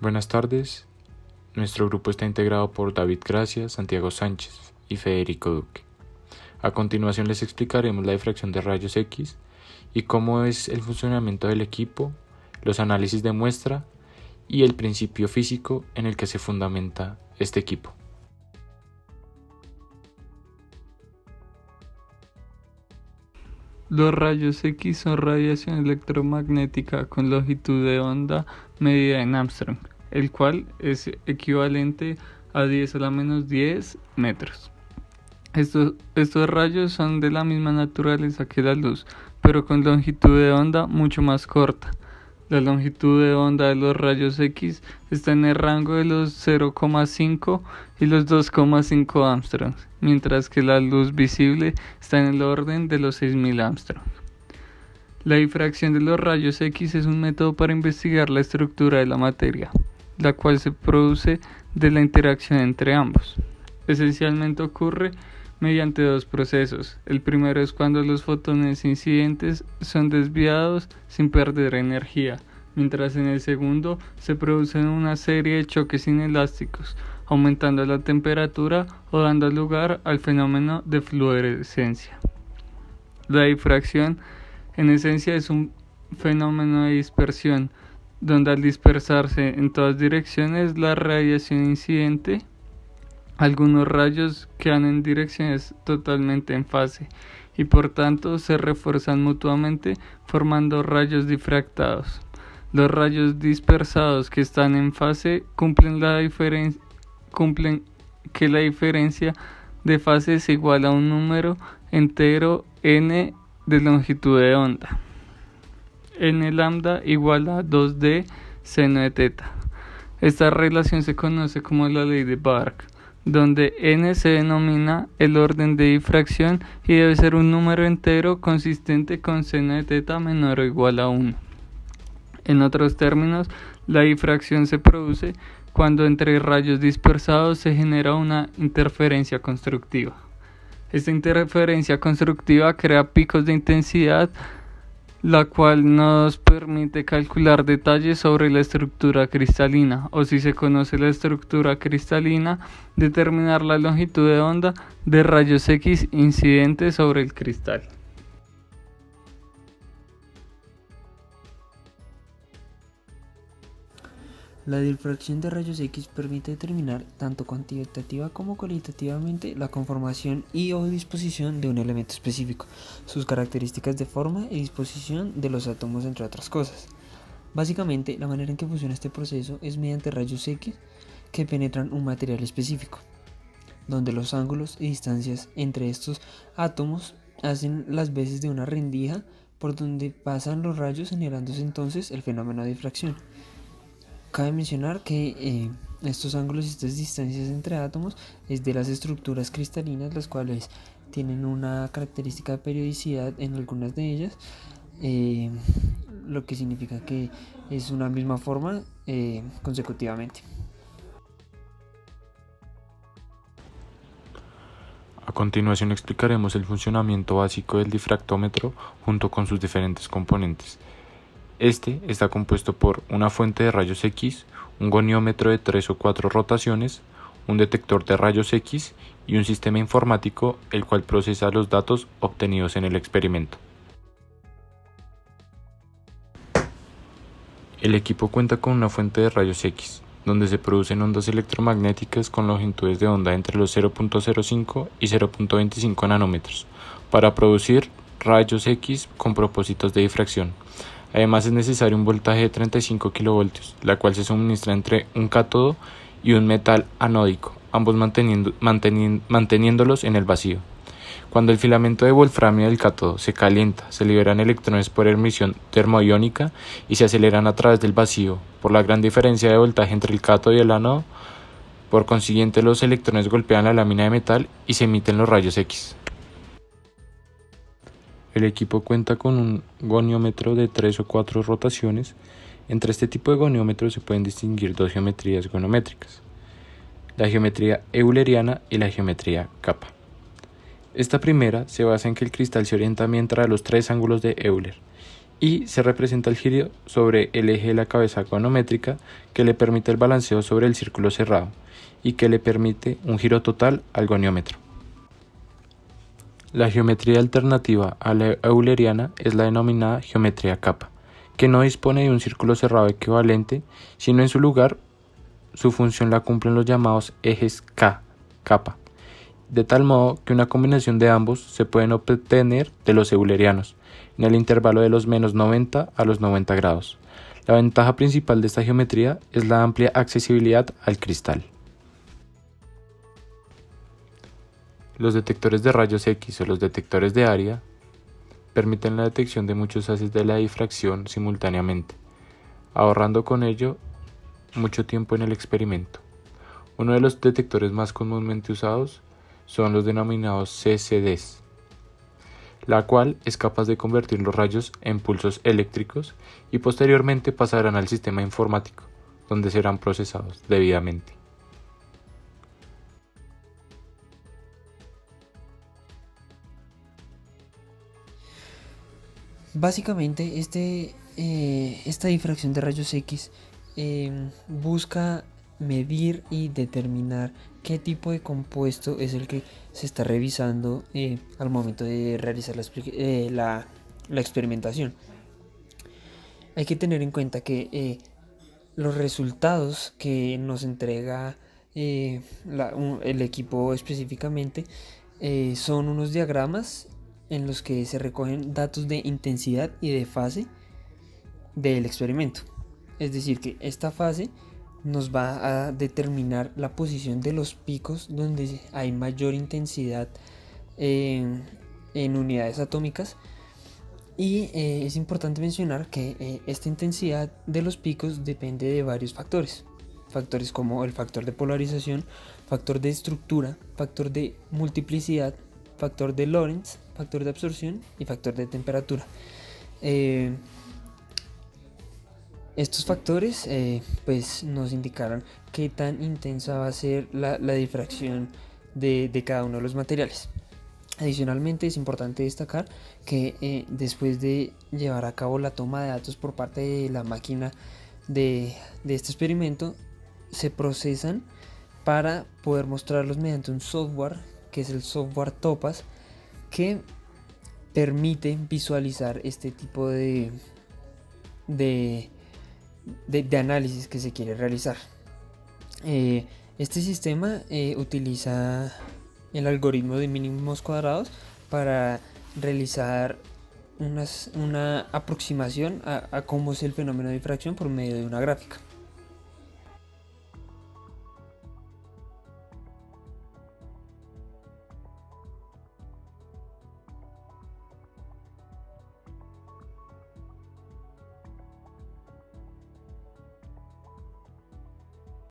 Buenas tardes. Nuestro grupo está integrado por David Gracia, Santiago Sánchez y Federico Duque. A continuación les explicaremos la difracción de rayos X y cómo es el funcionamiento del equipo, los análisis de muestra y el principio físico en el que se fundamenta este equipo. Los rayos X son radiación electromagnética con longitud de onda medida en Armstrong, el cual es equivalente a 10 a la menos 10 metros. Estos rayos son de la misma naturaleza que la luz, pero con longitud de onda mucho más corta. La longitud de onda de los rayos X está en el rango de los 0,5 y los 2,5 Armstrong, mientras que la luz visible está en el orden de los 6000 Armstrong. La difracción de los rayos X es un método para investigar la estructura de la materia, la cual se produce de la interacción entre ambos. Esencialmente ocurre mediante dos procesos. El primero es cuando los fotones incidentes son desviados sin perder energía, mientras en el segundo se producen una serie de choques inelásticos, aumentando la temperatura o dando lugar al fenómeno de fluorescencia. La difracción en esencia es un fenómeno de dispersión, donde al dispersarse en todas direcciones la radiación incidente, algunos rayos quedan en direcciones totalmente en fase y por tanto se refuerzan mutuamente formando rayos difractados. Los rayos dispersados que están en fase cumplen que la diferencia de fase es igual a un número entero n de longitud de onda, n lambda igual a 2d seno de teta. Esta relación se conoce como la ley de Barak, donde n se denomina el orden de difracción y debe ser un número entero consistente con seno de teta menor o igual a 1. En otros términos, la difracción se produce cuando entre rayos dispersados se genera una interferencia constructiva. Esta interferencia constructiva crea picos de intensidad, la cual nos permite calcular detalles sobre la estructura cristalina, o si se conoce la estructura cristalina, determinar la longitud de onda de rayos X incidentes sobre el cristal. La difracción de rayos X permite determinar tanto cuantitativa como cualitativamente la conformación y o disposición de un elemento específico, sus características de forma y disposición de los átomos, entre otras cosas. Básicamente, la manera en que funciona este proceso es mediante rayos X que penetran un material específico, donde los ángulos y distancias entre estos átomos hacen las veces de una rendija por donde pasan los rayos, generándose entonces el fenómeno de difracción. Cabe mencionar que estos ángulos y estas distancias entre átomos es de las estructuras cristalinas, las cuales tienen una característica de periodicidad en algunas de ellas, lo que significa que es una misma forma consecutivamente. A continuación explicaremos el funcionamiento básico del difractómetro junto con sus diferentes componentes. Este está compuesto por una fuente de rayos X, un goniómetro de 3 o 4 rotaciones, un detector de rayos X y un sistema informático el cual procesa los datos obtenidos en el experimento. El equipo cuenta con una fuente de rayos X, donde se producen ondas electromagnéticas con longitudes de onda entre los 0.05 y 0.25 nanómetros, para producir rayos X con propósitos de difracción. Además es necesario un voltaje de 35 kV, la cual se suministra entre un cátodo y un metal anódico, ambos manteniéndolos en el vacío. Cuando el filamento de wolframio del cátodo se calienta, se liberan electrones por emisión termoiónica y se aceleran a través del vacío por la gran diferencia de voltaje entre el cátodo y el ánodo. Por consiguiente, los electrones golpean la lámina de metal y se emiten los rayos X. El equipo cuenta con un goniómetro de 3 o 4 rotaciones. Entre este tipo de goniómetros se pueden distinguir dos geometrías goniométricas: la geometría euleriana y la geometría kappa. Esta primera se basa en que el cristal se orienta mientras los tres ángulos de Euler y se representa el giro sobre el eje de la cabeza gonométrica que le permite el balanceo sobre el círculo cerrado y que le permite un giro total al goniómetro. La geometría alternativa a la euleriana es la denominada geometría capa, que no dispone de un círculo cerrado equivalente, sino en su lugar su función la cumplen los llamados ejes K, capa, de tal modo que una combinación de ambos se pueden obtener de los eulerianos, en el intervalo de los menos 90 a los 90 grados. La ventaja principal de esta geometría es la amplia accesibilidad al cristal. Los detectores de rayos X o los detectores de área permiten la detección de muchos haces de la difracción simultáneamente, ahorrando con ello mucho tiempo en el experimento. Uno de los detectores más comúnmente usados son los denominados CCDs, la cual es capaz de convertir los rayos en pulsos eléctricos y posteriormente pasarán al sistema informático, donde serán procesados debidamente. Básicamente, esta difracción de rayos X busca medir y determinar qué tipo de compuesto es el que se está revisando al momento de realizar la experimentación. Hay que tener en cuenta que los resultados que nos entrega el equipo específicamente son unos diagramas en los que se recogen datos de intensidad y de fase del experimento. Es decir, que esta fase nos va a determinar la posición de los picos donde hay mayor intensidad en unidades atómicas. Y es importante mencionar que esta intensidad de los picos depende de varios factores. Factores como el factor de polarización, factor de estructura, factor de multiplicidad, factor de Lorentz, factor de absorción y factor de temperatura. Estos factores pues nos indicarán qué tan intensa va a ser la difracción de cada uno de los materiales. Adicionalmente, es importante destacar que después de llevar a cabo la toma de datos por parte de la máquina de este experimento, se procesan para poder mostrarlos mediante un software que es el software TOPAZ, que permite visualizar este tipo de análisis que se quiere realizar. Este sistema utiliza el algoritmo de mínimos cuadrados para realizar una aproximación a cómo es el fenómeno de difracción por medio de una gráfica.